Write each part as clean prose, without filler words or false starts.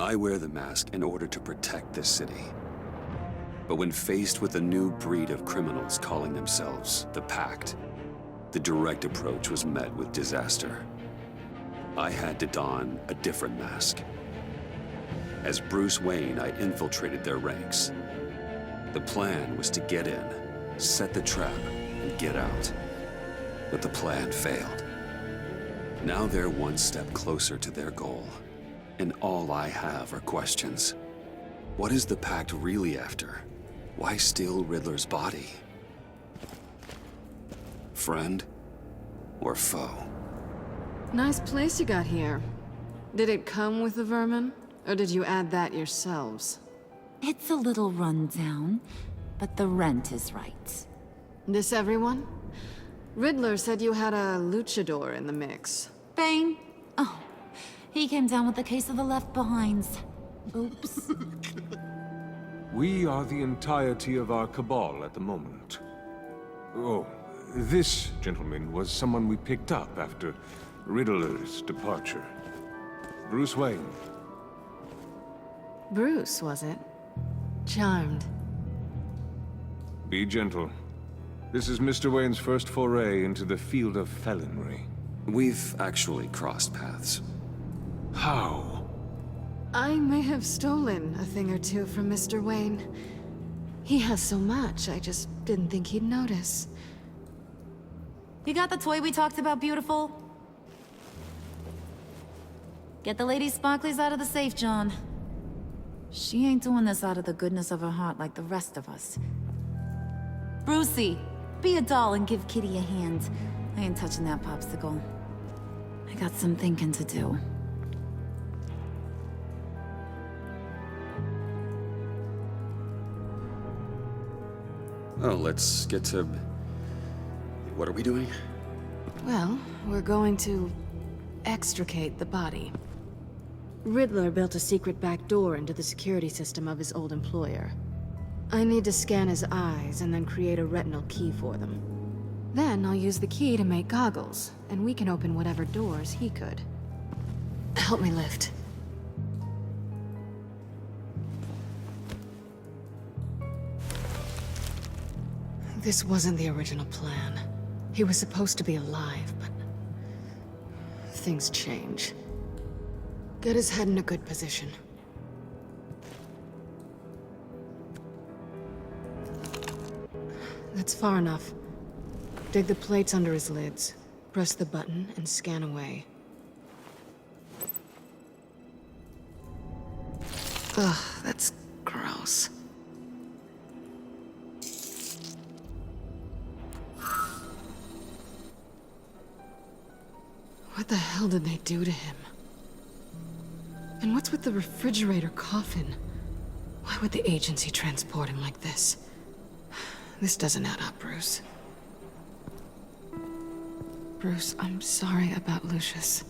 I wear the mask in order to protect this city. But when faced with a new breed of criminals calling themselves the Pact, the direct approach was met with disaster. I had to don a different mask. As Bruce Wayne, I infiltrated their ranks. The plan was to get in, set the trap, and get out. But the plan failed. Now they're one step closer to their goal, and all I have are questions. What is the Pact really after? Why steal Riddler's body? Friend or foe? Nice place you got here. Did it come with the vermin, or did you add that yourselves? It's a little run down, but the rent is right. This everyone? Riddler said you had a luchador in the mix. Bane? Oh, he came down with a case of the left behinds. Oops. We are the entirety of our cabal at the moment. Oh, this gentleman was someone we picked up after Riddler's departure. Bruce Wayne. Bruce, was it? Charmed. Be gentle. This is Mr. Wayne's first foray into the field of felonry. We've actually crossed paths. How? I may have stolen a thing or two from Mr. Wayne. He has so much, I just didn't think he'd notice. You got the toy we talked about, beautiful? Get the lady sparklies out of the safe, John. She ain't doing this out of the goodness of her heart like the rest of us. Brucey, be a doll and give Kitty a hand. I ain't touching that popsicle. I got some thinking to do. Oh, let's get to... What are we doing? Well, we're going to extricate the body. Riddler built a secret back door into the security system of his old employer. I need to scan his eyes and then create a retinal key for them. Then I'll use the key to make goggles, and we can open whatever doors he could. Help me lift. This wasn't the original plan. He was supposed to be alive, but... things change. Get his head in a good position. That's far enough. Dig the plates under his lids. Press the button and scan away. Ugh, that's gross. What the hell did they do to him? And what's with the refrigerator coffin? Why would the agency transport him like this? This doesn't add up, Bruce. Bruce, I'm sorry about Lucius.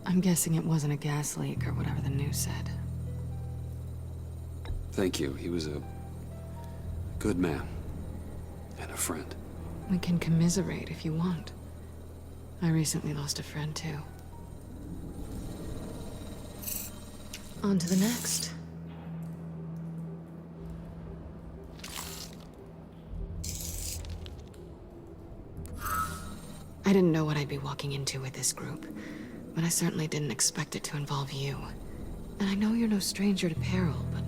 I'm guessing it wasn't a gas leak or whatever the news said. Thank you. He was a good man. And a friend. We can commiserate if you want. I recently lost a friend, too. On to the next. I didn't know what I'd be walking into with this group, but I certainly didn't expect it to involve you. And I know you're no stranger to peril, but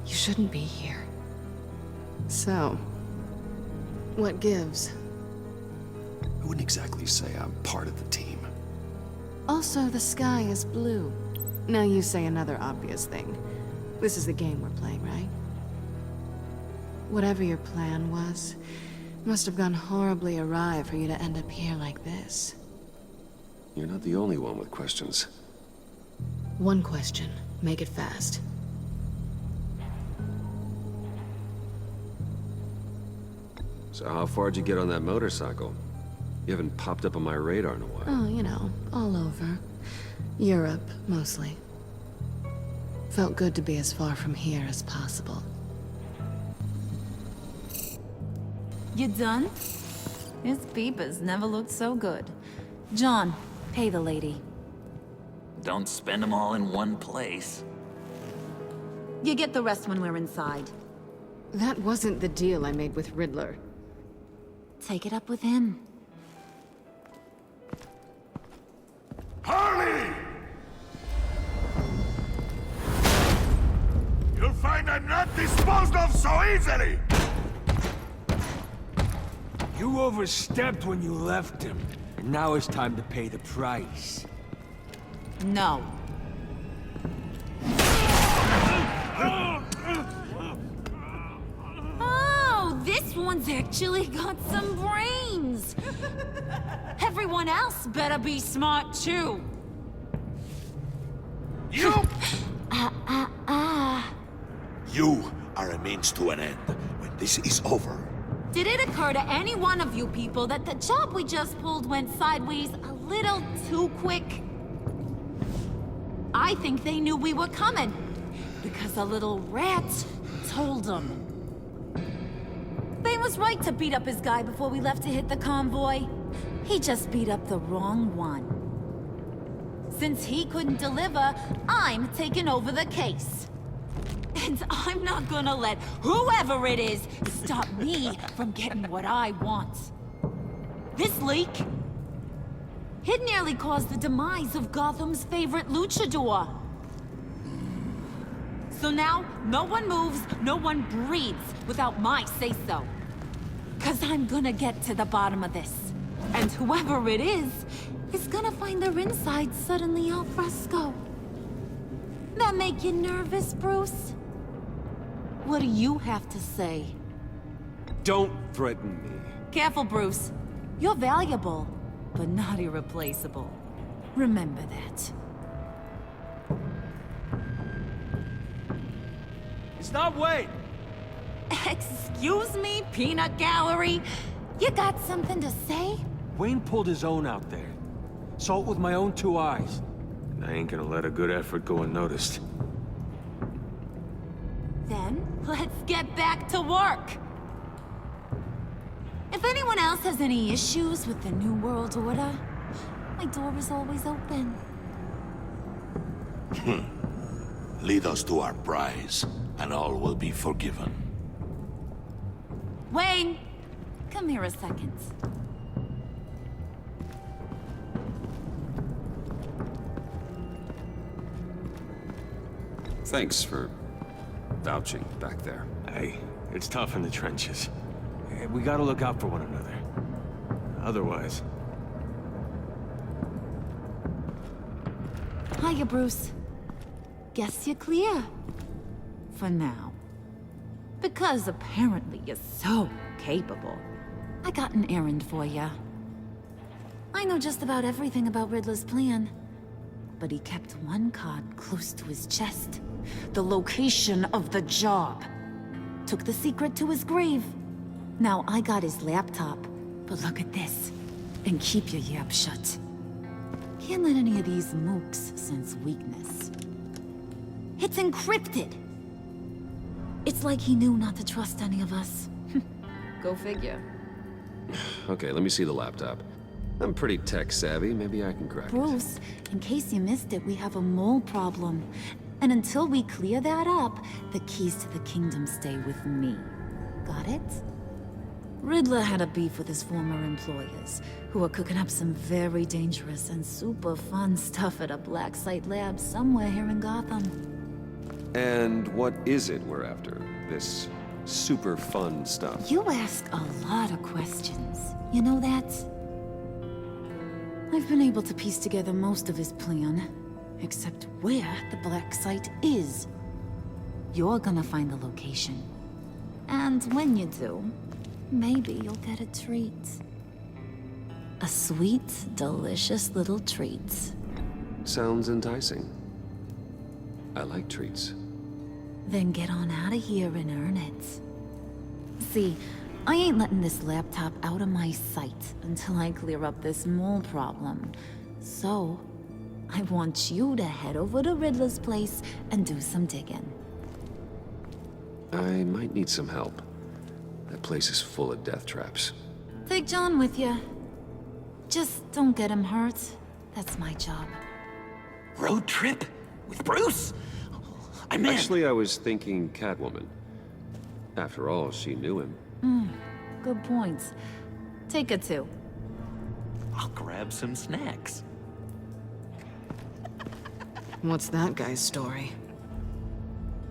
you shouldn't be here. So, what gives? I wouldn't exactly say I'm part of the team. Also, the sky is blue. Now you say another obvious thing. This is the game we're playing, right? Whatever your plan was, must have gone horribly awry for you to end up here like this. You're not the only one with questions. One question. Make it fast. So how far'd you get on that motorcycle? You haven't popped up on my radar in a while. Oh, you know, all over. Europe, mostly. Felt good to be as far from here as possible. You done? His peepers never looked so good. John, pay the lady. Don't spend them all in one place. You get the rest when we're inside. That wasn't the deal I made with Riddler. Take it up with him. Harley! You'll find I'm not disposed of so easily! You overstepped when you left him, and now it's time to pay the price. No. Oh, this one's actually got some brains. Everyone else better be smart too. You! You are a means to an end when this is over. Did it occur to any one of you people that the job we just pulled went sideways a little too quick? I think they knew we were coming, because a little rat told them. Bane was right to beat up his guy before we left to hit the convoy. He just beat up the wrong one. Since he couldn't deliver, I'm taking over the case. And I'm not gonna let whoever it is stop me from getting what I want. This leak, it nearly caused the demise of Gotham's favorite luchador. So now, no one moves, no one breathes without my say-so. 'Cause I'm gonna get to the bottom of this. And whoever it is gonna find their insides suddenly al fresco. That make you nervous, Bruce? What do you have to say? Don't threaten me. Careful, Bruce. You're valuable, but not irreplaceable. Remember that. Stop, wait! Excuse me, peanut gallery? You got something to say? Wayne pulled his own out there. Saw it with my own two eyes. And I ain't gonna let a good effort go unnoticed. Then, let's get back to work. If anyone else has any issues with the New World Order, my door is always open. Lead us to our prize, and all will be forgiven. Wayne, come here a second. Thanks for vouching back there. Hey, it's tough in the trenches. We gotta look out for one another. Otherwise... Hiya, Bruce. Guess you're clear. For now. Because apparently you're so capable. I got an errand for you. I know just about everything about Riddler's plan. But he kept one card close to his chest. The location of the job. Took the secret to his grave. Now I got his laptop. But look at this. And keep your yap shut. Can't let any of these mooks sense weakness. It's encrypted. It's like he knew not to trust any of us. Go figure. Okay, let me see the laptop. I'm pretty tech savvy. Maybe I can crack it. Bruce, in case you missed it, we have a mole problem. And until we clear that up, the keys to the kingdom stay with me. Got it? Riddler had a beef with his former employers, who were cooking up some very dangerous and super fun stuff at a black site lab somewhere here in Gotham. And what is it we're after? This super fun stuff? You ask a lot of questions. You know that? I've been able to piece together most of his plan, except where the black site is. You're gonna find the location. And when you do, maybe you'll get a treat. A sweet, delicious little treat. Sounds enticing. I like treats. Then get on out of here and earn it. See, I ain't letting this laptop out of my sight until I clear up this mole problem. So, I want you to head over to Riddler's place and do some digging. I might need some help. That place is full of death traps. Take John with you. Just don't get him hurt. That's my job. Road trip? With Bruce? I'm in. Actually, I was thinking Catwoman. After all, she knew him. Good points. Take it to. I'll grab some snacks. What's that guy's story?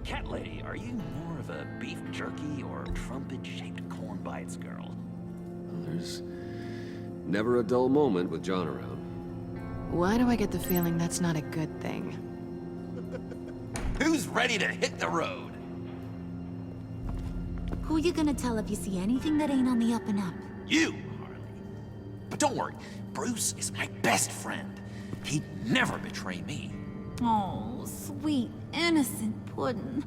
Cat lady, are you more of a beef jerky or trumpet-shaped corn bites girl? There's never a dull moment with John around. Why do I get the feeling that's not a good thing? Who's ready to hit the road? Who you gonna tell if you see anything that ain't on the up and up? You, Harley. But don't worry, Bruce is my best friend. He'd never betray me. Oh, sweet, innocent Puddin'.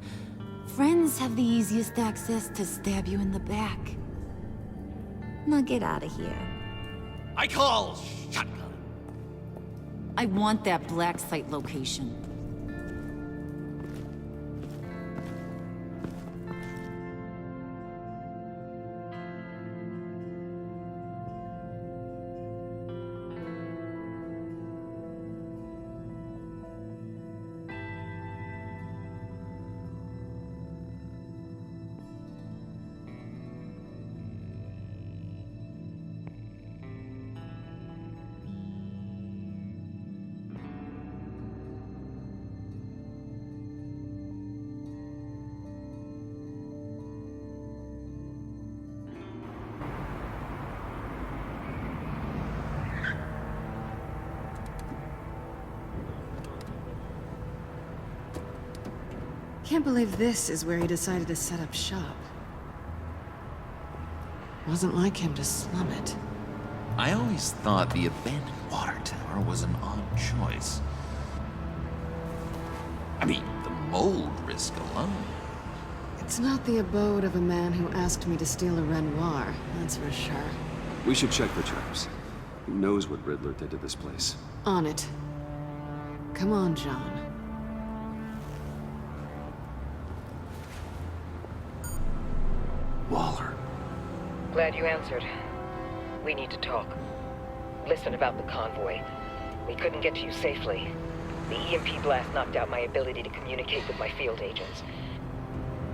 Friends have the easiest access to stab you in the back. Now get out of here. I call shotgun. I want that black site location. Can't believe this is where he decided to set up shop. Wasn't like him to slum it. I always thought the abandoned water tower was an odd choice. I mean, the mold risk alone. It's not the abode of a man who asked me to steal a Renoir, that's for sure. We should check for traps. Who knows what Riddler did to this place? On it. Come on, John. Waller. Glad you answered. We need to talk. Listen about the convoy. We couldn't get to you safely. The EMP blast knocked out my ability to communicate with my field agents.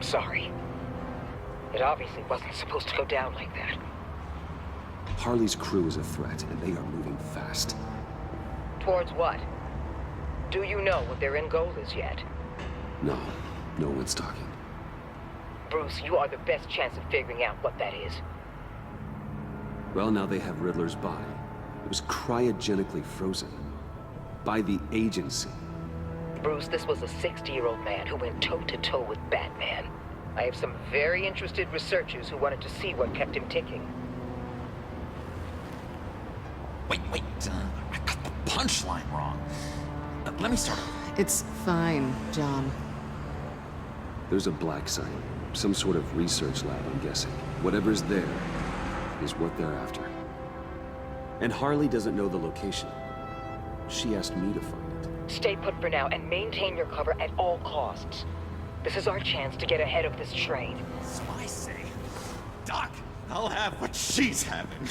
Sorry. It obviously wasn't supposed to go down like that. Harley's crew is a threat, and they are moving fast. Towards what? Do you know what their end goal is yet? No, no one's talking. Bruce, you are the best chance of figuring out what that is. Well, now they have Riddler's body. It was cryogenically frozen. By the agency. Bruce, this was a 60-year-old man who went toe-to-toe with Batman. I have some very interested researchers who wanted to see what kept him ticking. Wait, I got the punchline wrong. Let me start over. It's fine, John. There's a black site. Some sort of research lab, I'm guessing. Whatever's there is what they're after. And Harley doesn't know the location. She asked me to find it. Stay put for now and maintain your cover at all costs. This is our chance to get ahead of this train. So I say, Doc, I'll have what she's having.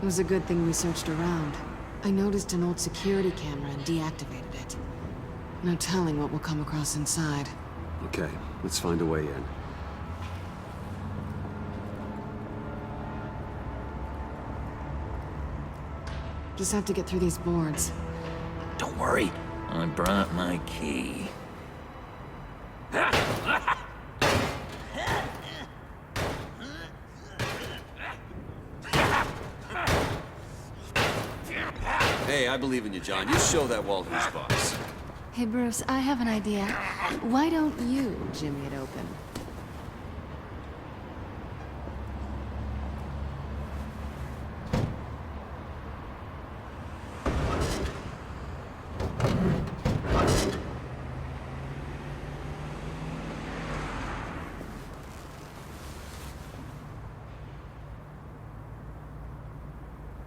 It was a good thing we searched around. I noticed an old security camera and deactivated it. No telling what we'll come across inside. Okay, let's find a way in. Just have to get through these boards. Don't worry, I brought my key. Hey, I believe in you, John. You show that wall who's boss. Hey, Bruce, I have an idea. Why don't you jimmy it open?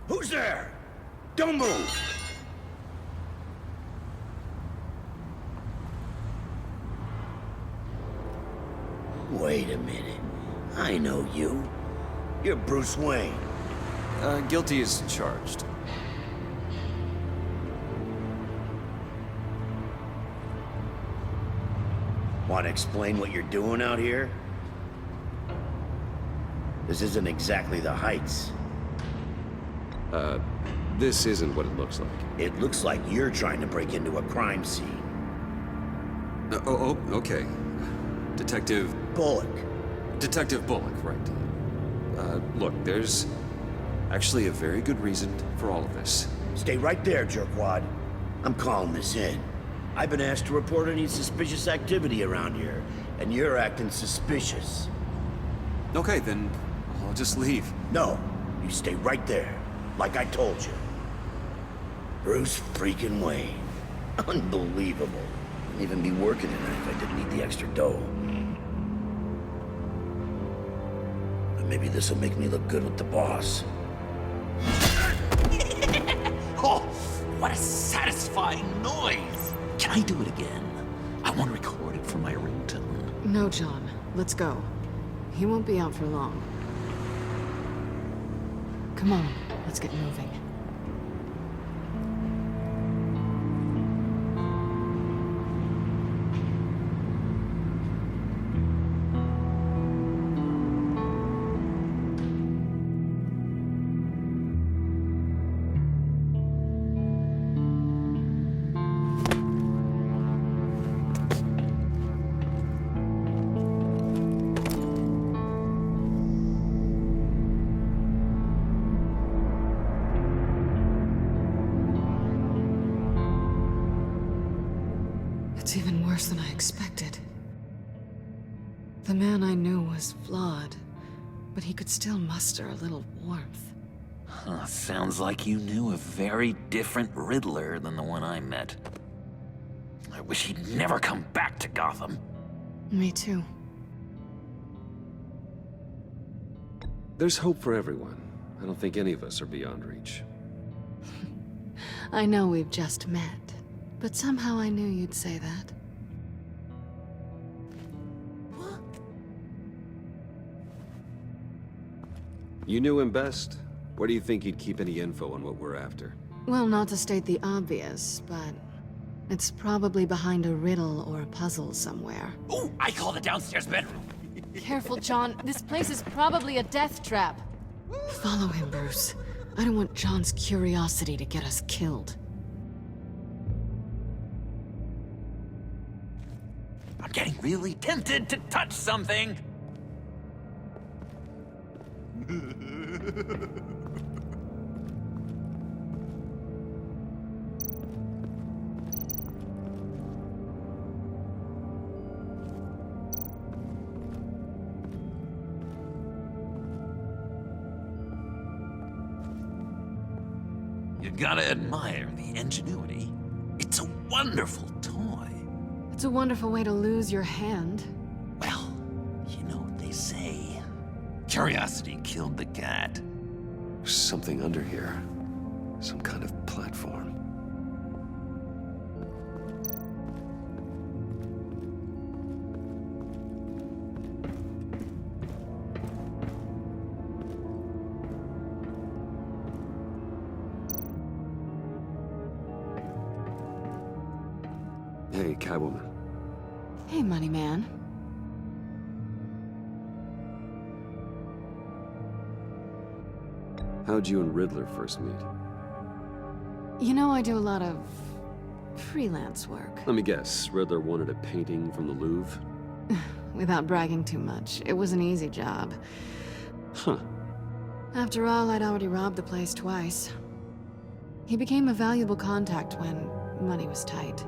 Who's there? Don't move! Wait a minute. I know you. You're Bruce Wayne. Guilty as charged. Want to explain what you're doing out here? This isn't exactly the Heights. This isn't what it looks like. It looks like you're trying to break into a crime scene. Okay. Detective Bullock. Bullock, right. Look, there's actually a very good reason for all of this. Stay right there, jerkwad. I'm calling this in. I've been asked to report any suspicious activity around here, and you're acting suspicious. Okay, then I'll just leave. No, you stay right there, like I told you. Bruce freaking Wayne. Unbelievable. Wouldn't even be working tonight if I didn't need the extra dough. But maybe this'll make me look good with the boss. Oh, what a satisfying noise! Can I do it again? I want to record it for my ringtone. No, John. Let's go. He won't be out for long. Come on, let's get moving. It's even worse than I expected. The man I knew was flawed, but he could still muster a little warmth. Huh, sounds like you knew a very different Riddler than the one I met. I wish he'd never come back to Gotham. Me too. There's hope for everyone. I don't think any of us are beyond reach. I know we've just met, but somehow I knew you'd say that. You knew him best. Where do you think he'd keep any info on what we're after? Well, not to state the obvious, but it's probably behind a riddle or a puzzle somewhere. Oh, I call the downstairs bedroom. Careful, John. This place is probably a death trap. Follow him, Bruce. I don't want John's curiosity to get us killed. I'm getting really tempted to touch something. You gotta admire the ingenuity. It's a wonderful toy. It's a wonderful way to lose your hand. Well, you know what they say. Curiosity killed the cat. There's something under here. Some kind of platform. Hey, Catwoman. Hey, Money Man. How'd you and Riddler first meet? You know I do a lot of freelance work. Let me guess, Riddler wanted a painting from the Louvre? Without bragging too much, it was an easy job. Huh. After all, I'd already robbed the place twice. He became a valuable contact when money was tight.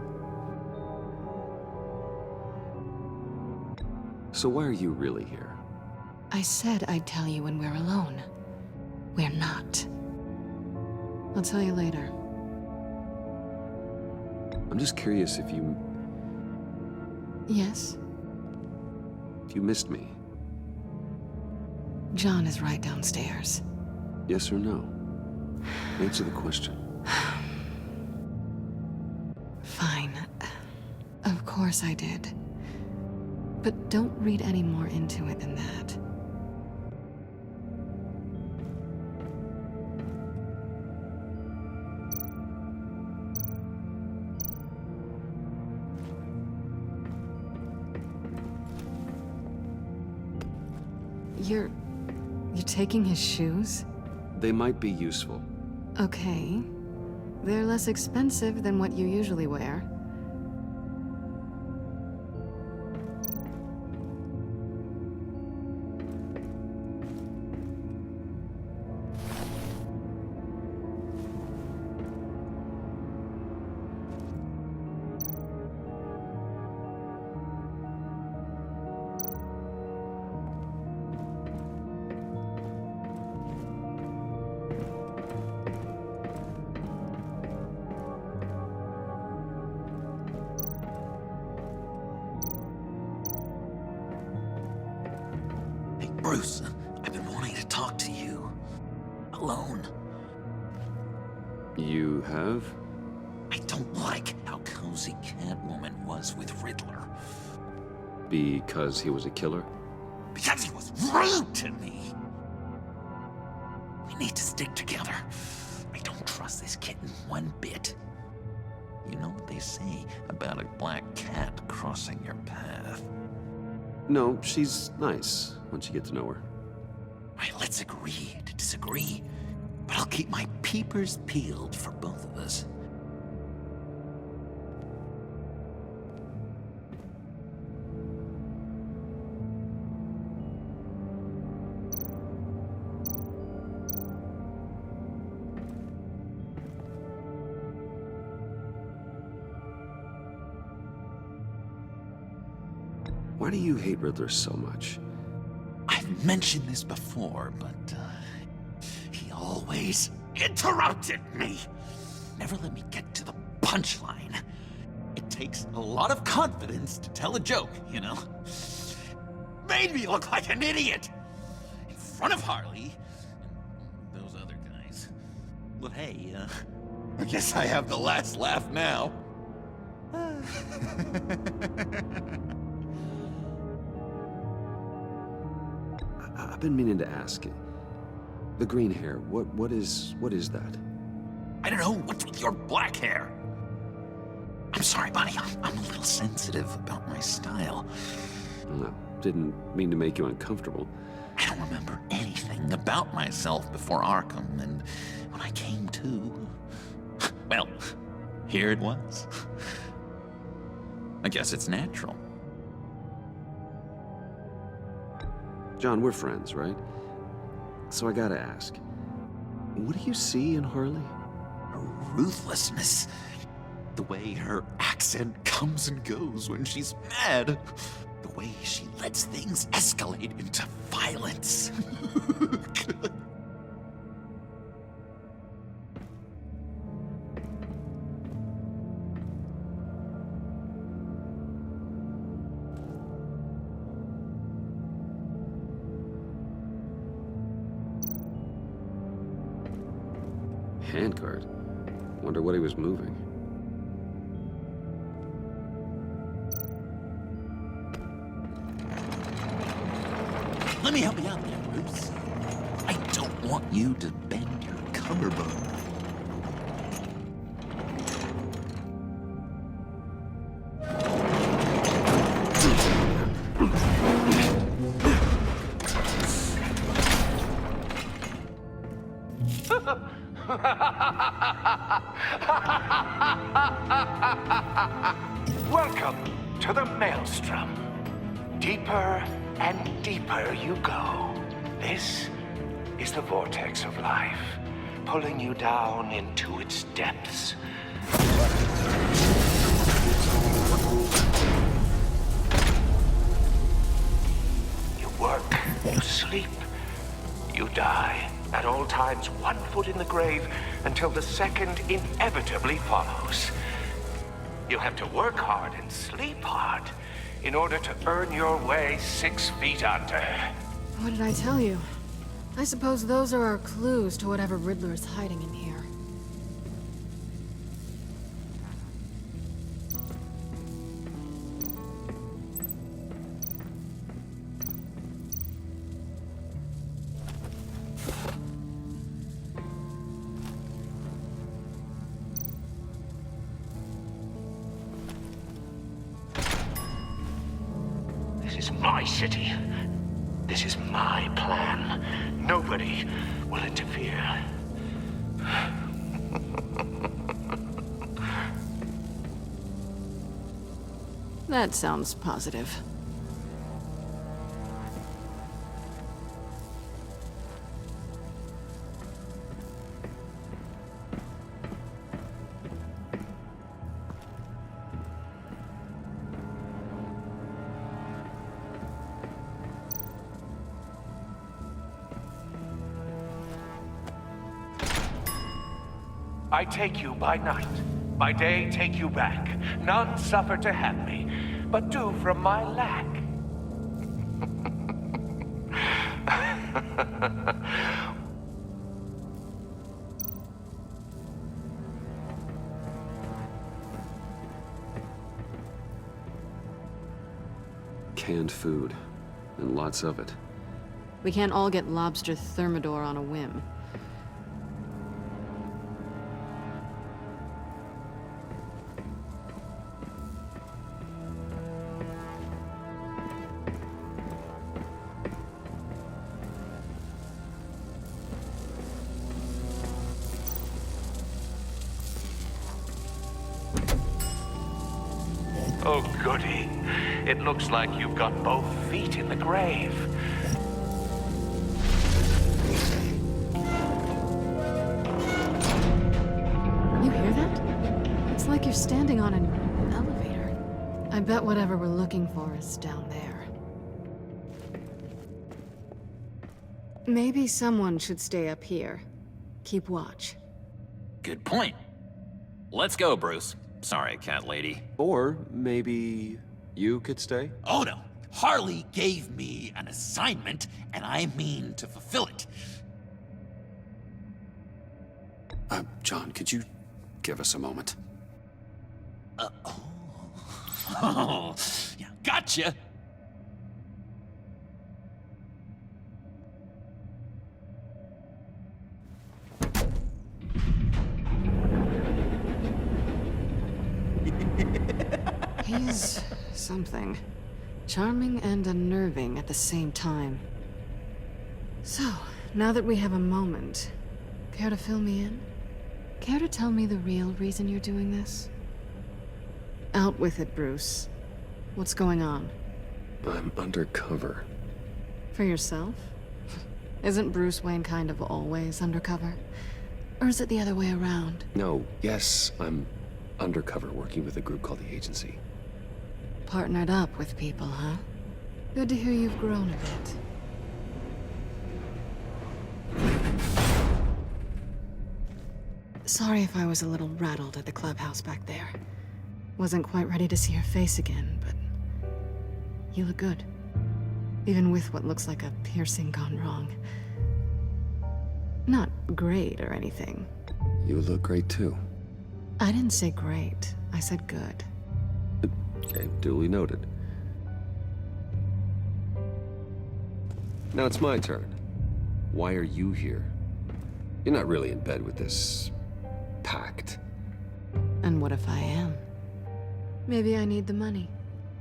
So why are you really here? I said I'd tell you when we're alone. We're not. I'll tell you later. I'm just curious if you Yes? missed me. John is right downstairs. Yes or no? Answer the question. Fine. Of course I did. But don't read any more into it than that. You're taking his shoes? They might be useful. Okay. They're less expensive than what you usually wear. Hey, Bruce, I've been wanting to talk to you. Alone. You have? I don't like how cozy Catwoman was with Riddler. Because he was a killer? Because he was rude to me. We need to stick together. I don't trust this kitten one bit. You know what they say about a black cat crossing your path? No, she's nice once you get to know her. Right, let's agree to disagree. But I'll keep my peepers peeled for both of us. Why do you hate Riddler so much? I've mentioned this before, but he always interrupted me. Never let me get to the punchline. It takes a lot of confidence to tell a joke, you know? Made me look like an idiot in front of Harley and those other guys. Well, hey, I guess I have the last laugh now. I've been meaning to ask. The green hair, what is that? I don't know, what's with your black hair? I'm sorry, buddy, I'm a little sensitive about my style. Didn't mean to make you uncomfortable. I don't remember anything about myself before Arkham, and when I came to, well, here it was. I guess it's natural. John, we're friends, right? So I gotta ask, what do you see in Harley? Her ruthlessness. The way her accent comes and goes when she's mad. The way she lets things escalate into violence. Handguard. Wonder what he was moving. Let me help you out there, Bruce. I don't want you to bend your collarbone. Welcome to the Maelstrom. Deeper and deeper you go. This is the vortex of life, pulling you down into its depths. You work, you sleep, you die. At all times, 1 foot in the grave until the second inevitably follows. You have to work hard and sleep hard in order to earn your way 6 feet under. What did I tell you? I suppose those are our clues to whatever Riddler is hiding in here. This is my city. This is my plan. Nobody will interfere. That sounds positive. I take you by night. By day, take you back. None suffer to have me, but do from my lack. Canned food, and lots of it. We can't all get lobster thermidor on a whim. Oh, goody. It looks like you've got both feet in the grave. You hear that? It's like you're standing on an elevator. I bet whatever we're looking for is down there. Maybe someone should stay up here. Keep watch. Good point. Let's go, Bruce. Sorry, cat lady. Or maybe you could stay? Oh no. Harley gave me an assignment, and I mean to fulfill it. John, could you give us a moment? Oh, yeah, gotcha. He's something. Charming and unnerving at the same time. So, now that we have a moment, care to fill me in? Care to tell me the real reason you're doing this? Out with it, Bruce. What's going on? I'm undercover. For yourself? Isn't Bruce Wayne kind of always undercover? Or is it the other way around? No, yes, I'm undercover working with a group called the Agency. Partnered up with people, huh? Good to hear you've grown a bit. Sorry if I was a little rattled at the clubhouse back there. Wasn't quite ready to see your face again, but you look good. Even with what looks like a piercing gone wrong. Not great or anything. You look great too. I didn't say great. I said good. Okay, duly noted. Now it's my turn. Why are you here? You're not really in bed with this pact. And what if I am? Maybe I need the money.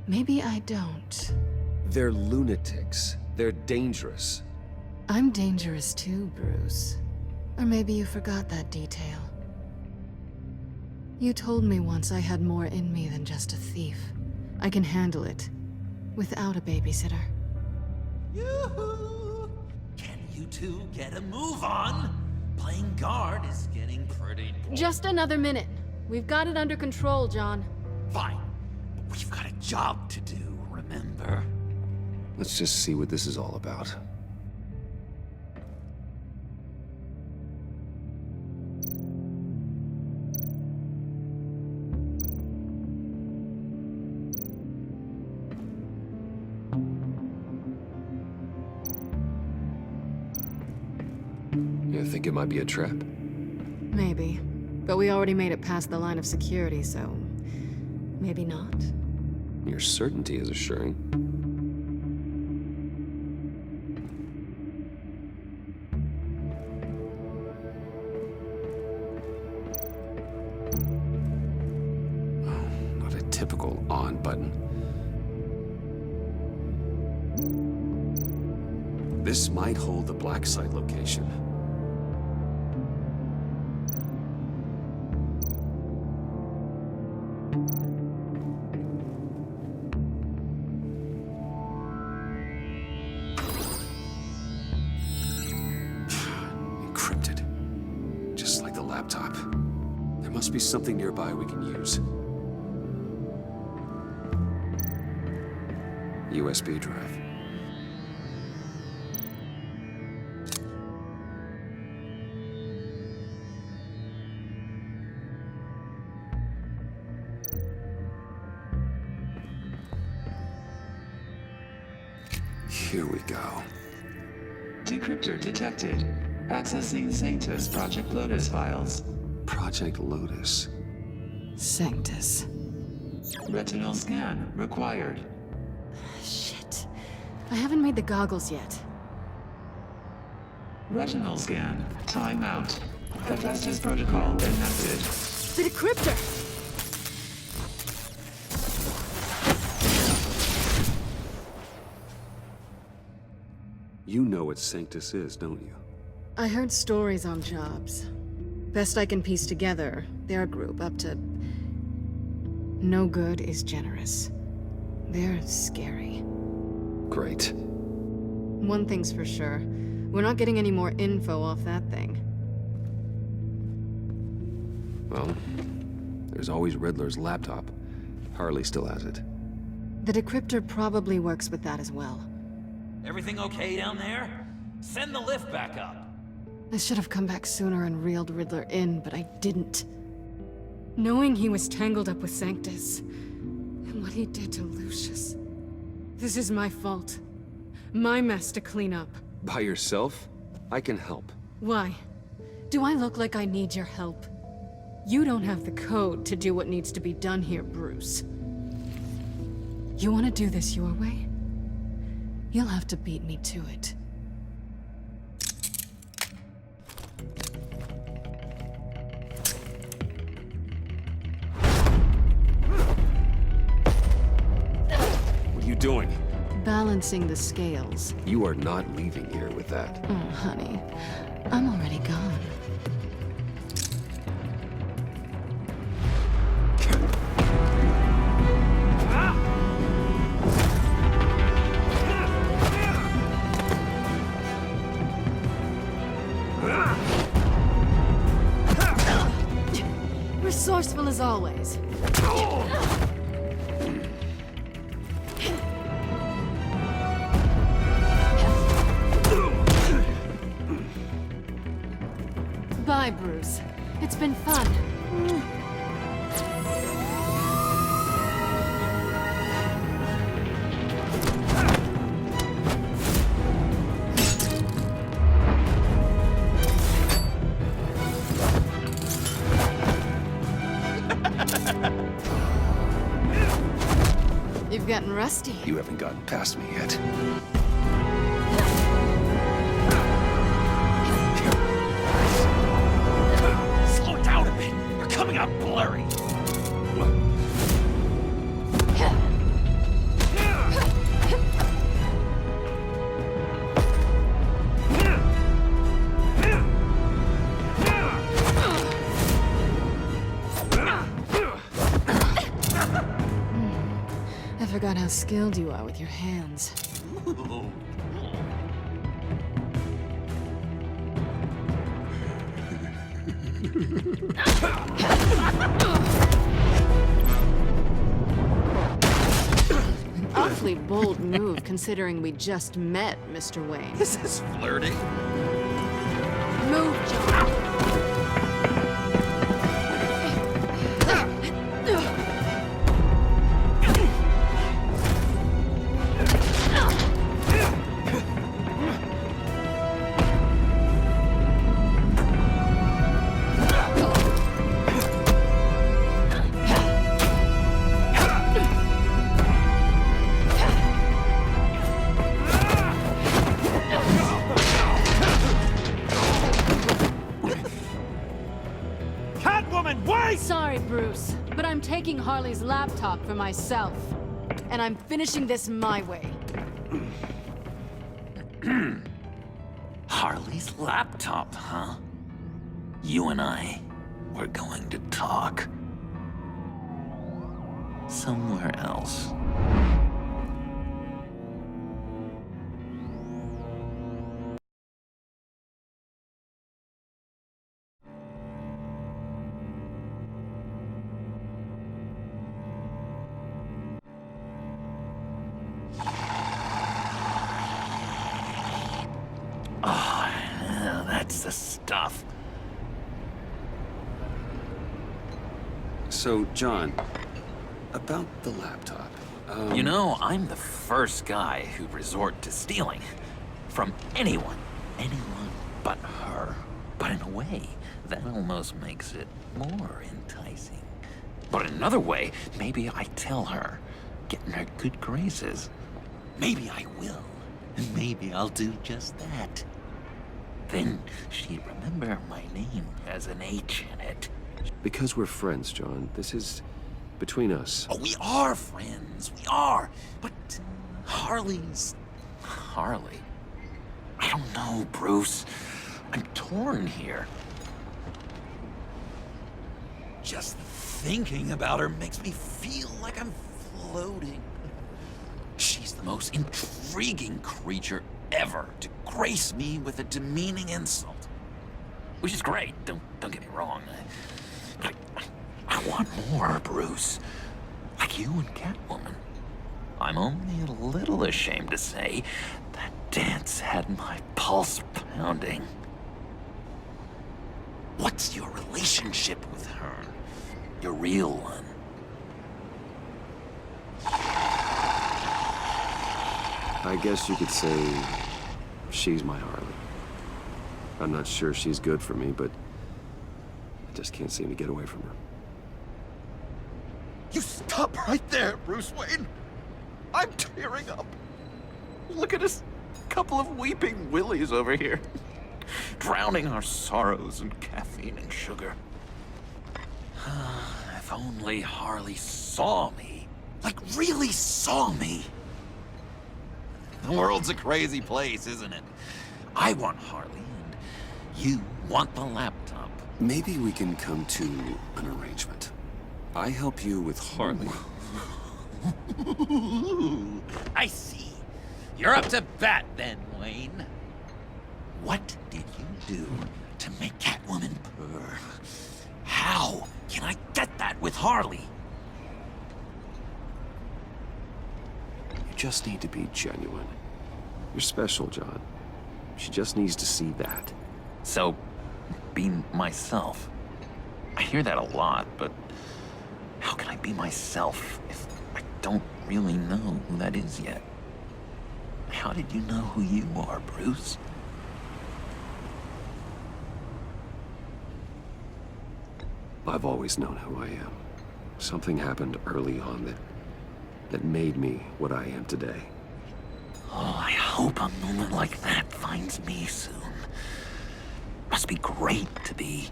Maybe I don't. They're lunatics. They're dangerous. I'm dangerous too, Bruce. Or maybe you forgot that detail. You told me once I had more in me than just a thief. I can handle it. Without a babysitter. Yoo-hoo! Can you two get a move on? Playing guard is getting pretty boring. Just another minute. We've got it under control, John. Fine. But we've got a job to do, remember? Let's just see what this is all about. You think it might be a trap? Maybe. But we already made it past the line of security, so... maybe not. Your certainty is assuring. Oh, not a typical on button. This might hold the black site location. Encrypted. Just like the laptop. There must be something nearby we can use. USB drive. Here we go. Decryptor detected. Accessing Sanctus Project Lotus files. Project Lotus. Sanctus. Retinal scan required. Shit. I haven't made the goggles yet. Retinal scan. Timeout. Hephaestus protocol enacted. The decryptor! You know what Sanctus is, don't you? I heard stories on jobs. Best I can piece together, they're a group up to... No good is generous. They're scary. Great. One thing's for sure. We're not getting any more info off that thing. Well, there's always Riddler's laptop. Harley still has it. The decryptor probably works with that as well. Everything okay down there? Send the lift back up. I should have come back sooner and reeled Riddler in, but I didn't. Knowing he was tangled up with Sanctus, and what he did to Lucius. This is my fault. My mess to clean up. By yourself? I can help. Why? Do I look like I need your help? You don't have the code to do what needs to be done here, Bruce. You want to do this your way? You'll have to beat me to it. What are you doing? Balancing the scales. You are not leaving here with that. Oh, honey. I'm already gone. Resourceful as always. Bye, Bruce. It's been fun. You've gotten rusty. You haven't gotten past me yet. Slow it down a bit. You're coming out blurry. I forgot how skilled you are with your hands. Awfully bold move, considering we just met, Mr. Wayne. This is flirting. Move, John. Sorry, Bruce, but I'm taking Harley's laptop for myself. And I'm finishing this my way. Harley's laptop, huh? You and I, we're going to talk. Somewhere else. Oh, yeah, that's the stuff. So, John, about the laptop. You know, I'm the first guy who'd resort to stealing. From anyone. Anyone but her. But in a way, that almost makes it more enticing. But in another way, maybe I tell her, get in her good graces. Maybe I will. And maybe I'll do just that. Then she'd remember my name as an H in it. Because we're friends, John. This is between us. Oh, we are friends. We are. But Harley's... Harley? I don't know, Bruce. I'm torn here. Just thinking about her makes me feel like I'm floating. She's the most intriguing creature ever to grace me with a demeaning insult. Which is great, don't get me wrong. But I want more, Bruce. Like you and Catwoman. I'm only a little ashamed to say that dance had my pulse pounding. What's your relationship with her? Your real one? I guess you could say she's my Harley. I'm not sure she's good for me, but I just can't seem to get away from her. You stop right there, Bruce Wayne. I'm tearing up. Look at us, couple of weeping willies over here. Drowning our sorrows in caffeine and sugar. If only Harley saw me. Like, really saw me. The world's a crazy place, isn't it? I want Harley, and you want the laptop. Maybe we can come to an arrangement. I help you with Harley. I see. You're up to bat then, Wayne. What did you do to make Catwoman purr? How can I get that with Harley? You just need to be genuine. You're special, John. She just needs to see that. So, be myself. I hear that a lot, but how can I be myself if I don't really know who that is yet? How did you know who you are, Bruce? I've always known who I am. Something happened early on that made me what I am today. Oh, I hope a moment like that finds me soon. Must be great to be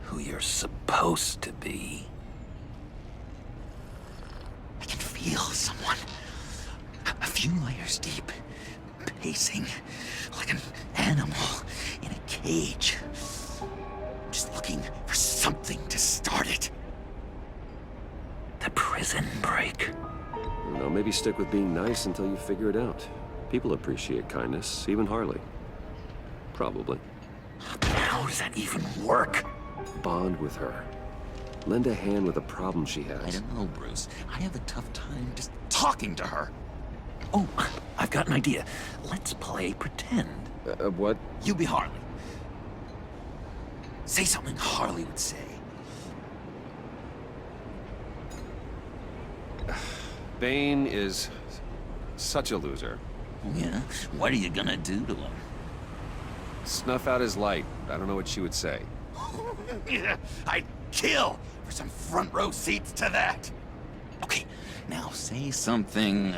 who you're supposed to be. I can feel someone a few layers deep, pacing like an animal in a cage. Just looking for something to start it. The prison break. You know, maybe stick with being nice until you figure it out. People appreciate kindness, even Harley. Probably. How does that even work? Bond with her. Lend a hand with a problem she has. I don't know, Bruce. I have a tough time just talking to her. Oh, I've got an idea. Let's play pretend. What? You be Harley. Say something Harley would say. Bane is such a loser. Yeah? What are you gonna do to him? Snuff out his light. I don't know what she would say. Yeah, I'd kill for some front row seats to that. Okay, now say something,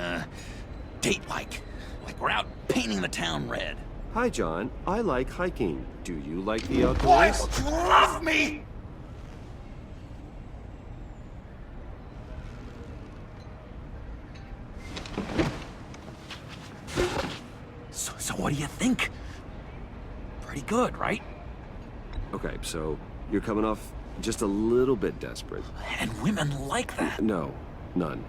date-like. Like we're out painting the town red. Hi, John. I like hiking. Do you like the outdoors? Boys, love me! So what do you think? good, right? Okay, so you're coming off just a little bit desperate. And women like that. No, none.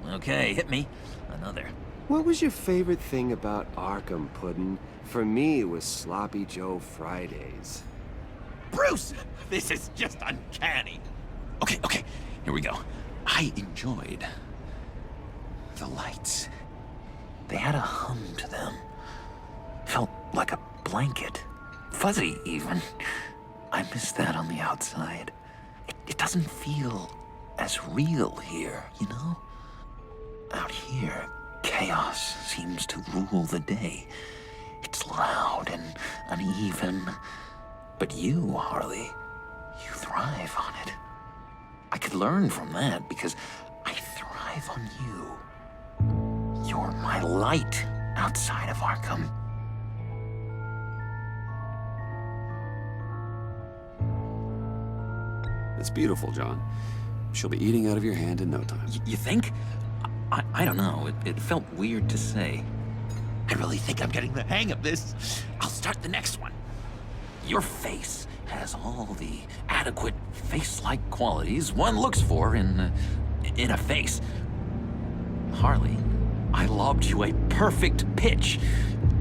Okay, hit me. Another. What was your favorite thing about Arkham, Puddin'? For me, it was Sloppy Joe Fridays. Bruce! This is just uncanny. Okay, here we go. I enjoyed the lights. They had a hum to them. Felt like a blanket. Fuzzy, even. I miss that on the outside. It doesn't feel as real here, you know? Out here, chaos seems to rule the day. It's loud and uneven. But you, Harley, you thrive on it. I could learn from that because I thrive on you. You're my light outside of Arkham. It's beautiful, John. She'll be eating out of your hand in no time. You think? I don't know. It felt weird to say. I really think I'm getting the hang of this. I'll start the next one. Your face has all the adequate face-like qualities one looks for in a face. Harley, I lobbed you a perfect pitch.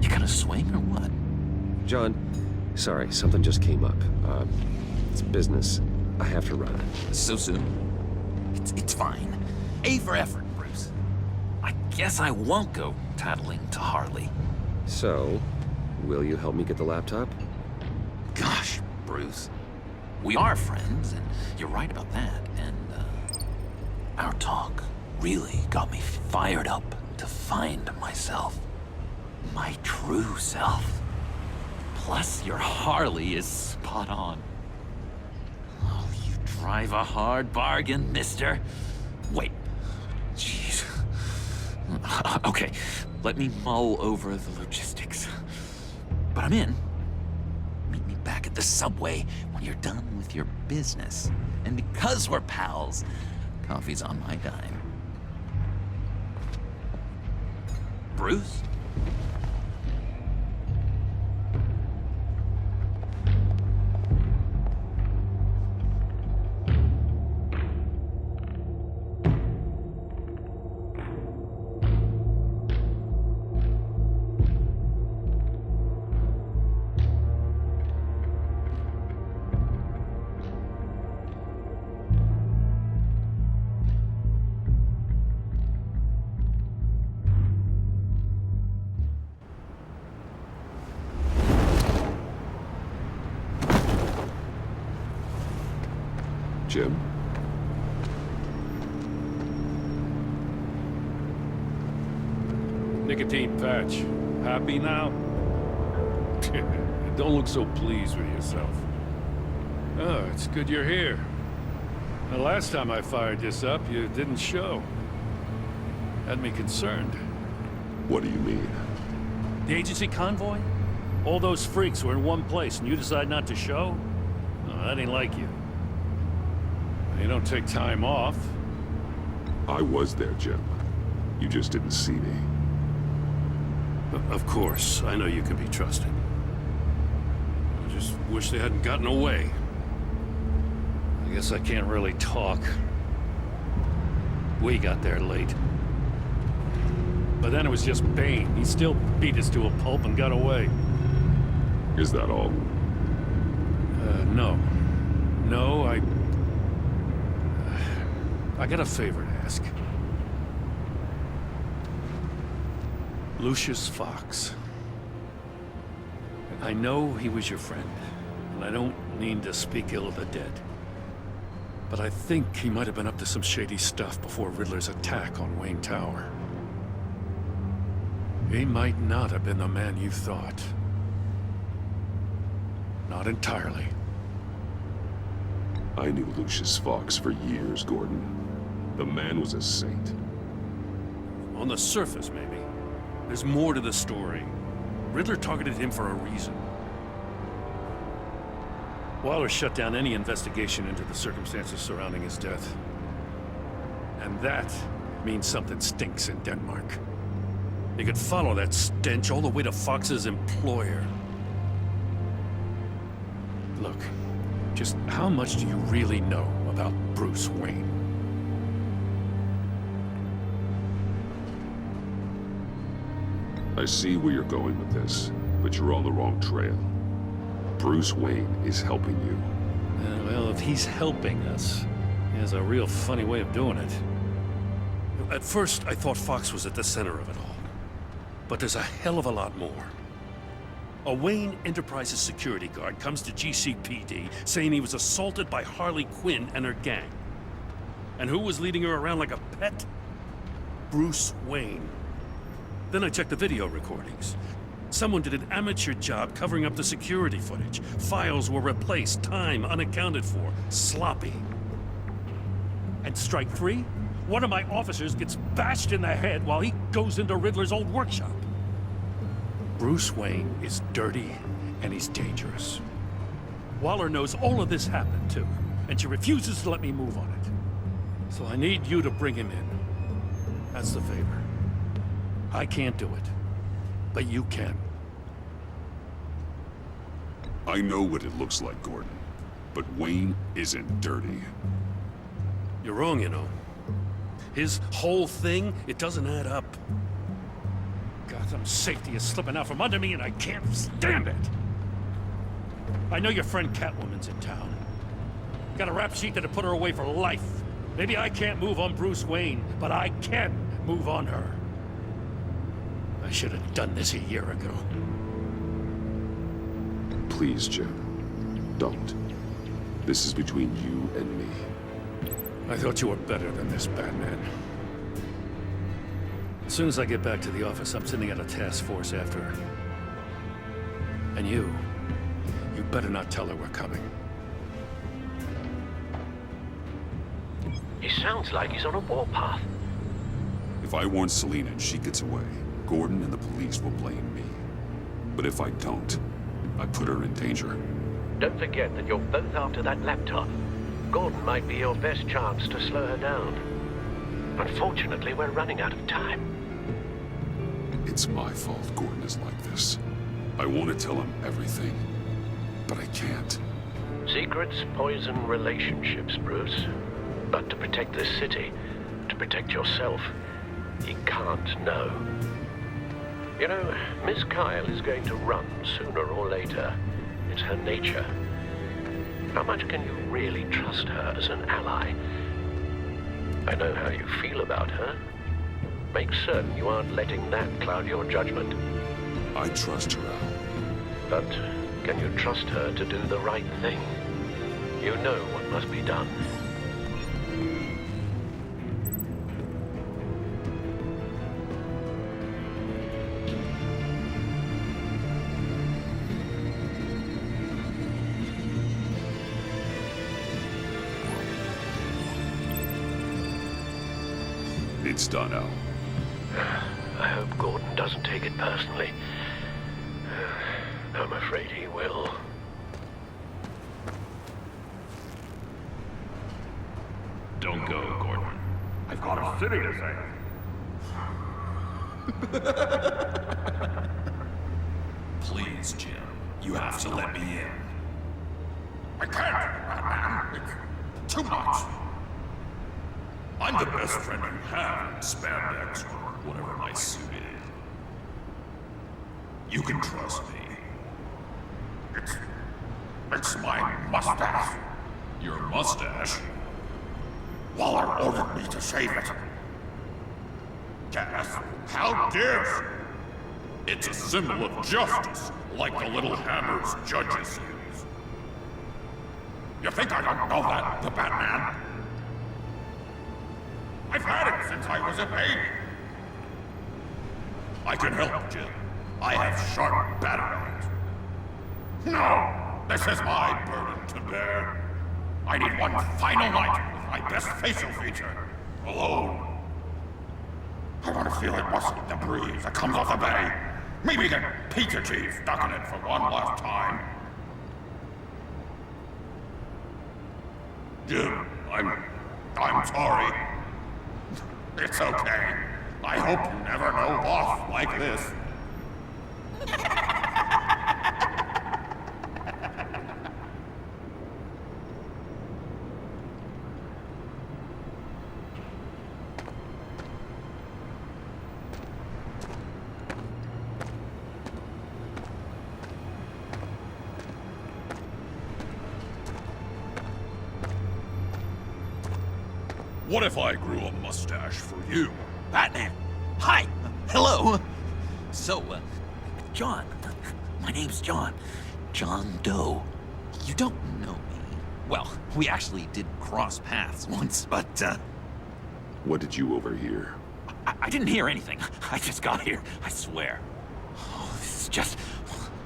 You gonna swing or what? John, sorry, something just came up. It's business. I have to run. So soon? It's fine. A for effort, Bruce. I guess I won't go tattling to Harley. So, will you help me get the laptop? Gosh, Bruce. We are friends, and you're right about that. And, our talk really got me fired up to find myself. My true self. Plus, your Harley is spot on. Oh, you drive a hard bargain, mister. Wait. Jeez. Okay, let me mull over the logistics. But I'm in. Meet me back at the subway when you're done with your business. And because we're pals, coffee's on my dime. Bruce? Jim? Nicotine patch. Happy now? Don't look so pleased with yourself. Oh, it's good you're here. The last time I fired this up, you didn't show. Had me concerned. What do you mean? The agency convoy? All those freaks were in one place and you decide not to show? No, that ain't like you. You don't take time off. I was there, Jim. You just didn't see me. Of course, I know you can be trusted. I just wish they hadn't gotten away. I guess I can't really talk. We got there late. But then it was just Bane. He still beat us to a pulp and got away. Is that all? No. No, I got a favor to ask. Lucius Fox. I know he was your friend, and I don't mean to speak ill of the dead. But I think he might have been up to some shady stuff before Riddler's attack on Wayne Tower. He might not have been the man you thought. Not entirely. I knew Lucius Fox for years, Gordon. The man was a saint. On the surface, maybe. There's more to the story. Riddler targeted him for a reason. Waller shut down any investigation into the circumstances surrounding his death. And that means something stinks in Denmark. You could follow that stench all the way to Fox's employer. Look, just how much do you really know about Bruce Wayne? I see where you're going with this, but you're on the wrong trail. Bruce Wayne is helping you. Well, if he's helping us, he has a real funny way of doing it. At first, I thought Fox was at the center of it all. But there's a hell of a lot more. A Wayne Enterprises security guard comes to GCPD saying he was assaulted by Harley Quinn and her gang. And who was leading her around like a pet? Bruce Wayne. Then I checked the video recordings. Someone did an amateur job covering up the security footage. Files were replaced, time unaccounted for, sloppy. And strike three? One of my officers gets bashed in the head while he goes into Riddler's old workshop. Bruce Wayne is dirty and he's dangerous. Waller knows all of this happened too, and she refuses to let me move on it. So I need you to bring him in. That's the favor. I can't do it, but you can. I know what it looks like, Gordon, but Wayne isn't dirty. You're wrong, you know. His whole thing, it doesn't add up. Gotham safety is slipping out from under me and I can't stand it. I know your friend Catwoman's in town. Got a rap sheet that'd put her away for life. Maybe I can't move on Bruce Wayne, but I can move on her. I should have done this a year ago. Please, Jim. Don't. This is between you and me. I thought you were better than this, Batman. As soon as I get back to the office, I'm sending out a task force after her. And you better not tell her we're coming. He sounds like he's on a warpath. If I warn Selina and she gets away, Gordon and the police will blame me. But if I don't, I put her in danger. Don't forget that you're both after that laptop. Gordon might be your best chance to slow her down. Unfortunately, we're running out of time. It's my fault Gordon is like this. I want to tell him everything, but I can't. Secrets poison relationships, Bruce. But to protect this city, to protect yourself, he can't know. You know, Miss Kyle is going to run sooner or later. It's her nature. How much can you really trust her as an ally? I know how you feel about her. Make certain you aren't letting that cloud your judgment. I trust her, Al. But can you trust her to do the right thing? You know what must be done. It's done, Al. I hope Gordon doesn't take it personally. I'm afraid he will. Don't go, Gordon. I've got a city to save. Please, Jim. You have to let me in. I can't, Batman. It's too much. I'm the best friend you have in spandex or whatever my suit is. You can trust me. It's my mustache. Your mustache? Waller ordered me to shave it. Yes, how dare you? It's a symbol of justice, like the little hammers judges use. You think I don't know that, the Batman? I've had it since I was a baby. I can help, Jim. I have sharp batteries. No! This is my burden to bear. I need one final night with my best facial feature. Alone. I want to feel it rustle the breeze that comes off the bay. Maybe get pizza cheese stuck in it for one last time. Jim, I'm sorry. It's okay. I hope you never know off like this. What if I grew a mustache for you? Batman! Hi! Hello! So, John. My name's John. John Doe. You don't know me. Well, we actually did cross paths once, but, What did you overhear? I didn't hear anything. I just got here, I swear. Oh, this is just...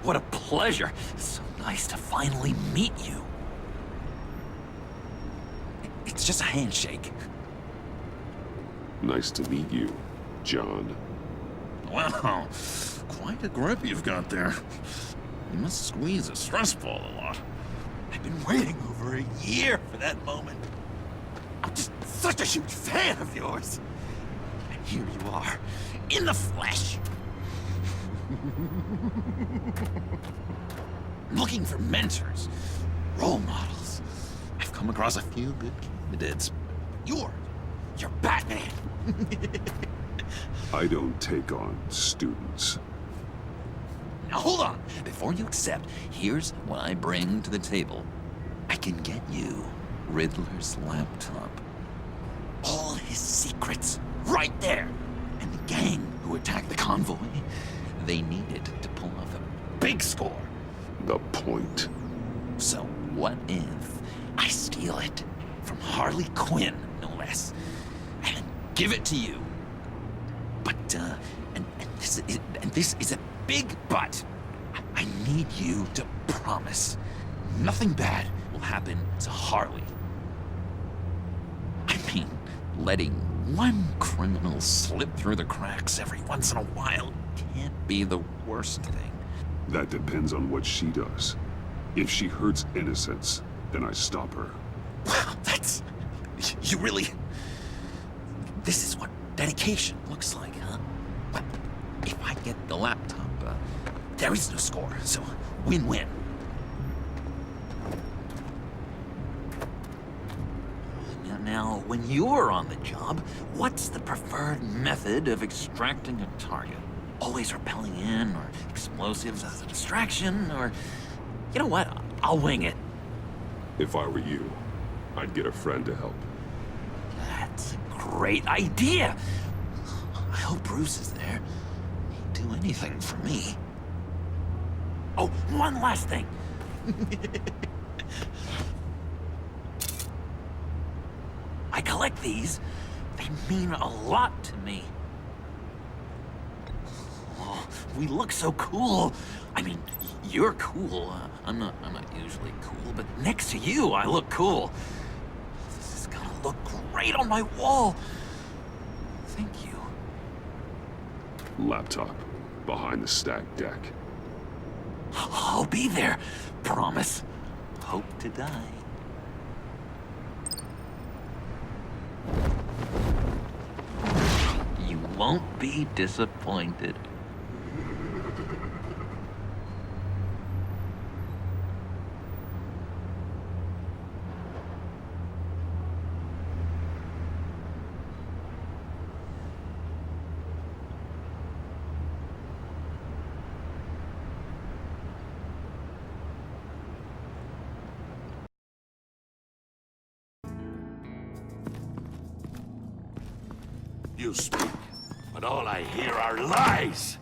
What a pleasure. It's so nice to finally meet you. It's just a handshake. Nice to meet you, John. Wow, quite a grip you've got there. You must squeeze a stress ball a lot. I've been waiting over a year for that moment. I'm just such a huge fan of yours. And here you are, in the flesh. Looking for mentors, role models. I've come across a few good candidates. You're Batman. I don't take on students. Now hold on. Before you accept, here's what I bring to the table. I can get you Riddler's laptop. All his secrets, right there. And the gang who attacked the convoy, they needed to pull off a big score. The point. So what if I steal it from Harley Quinn, no less, and give it to you? But, and this is a big but. I need you to promise nothing bad will happen to Harley. I mean, letting one criminal slip through the cracks every once in a while can't be the worst thing. That depends on what she does. If she hurts innocents, then I stop her. Wow, that's... You really... This is what dedication looks like, huh? But if I get the laptop, there is no score, so win-win. Now, when you're on the job, what's the preferred method of extracting a target? Always rappelling in, or explosives as a distraction, or... You know what? I'll wing it. If I were you, I'd get a friend to help. That's a great idea! I hope Bruce is there. He'd do anything for me. Oh, one last thing. I collect these. They mean a lot to me. Oh, we look so cool. I mean, you're cool. I'm not usually cool, but next to you, I look cool. This is gonna look great on my wall. Thank you. Laptop. Behind the stacked deck. I'll be there. Promise. Hope to die. You won't be disappointed. You speak, but all I hear are lies.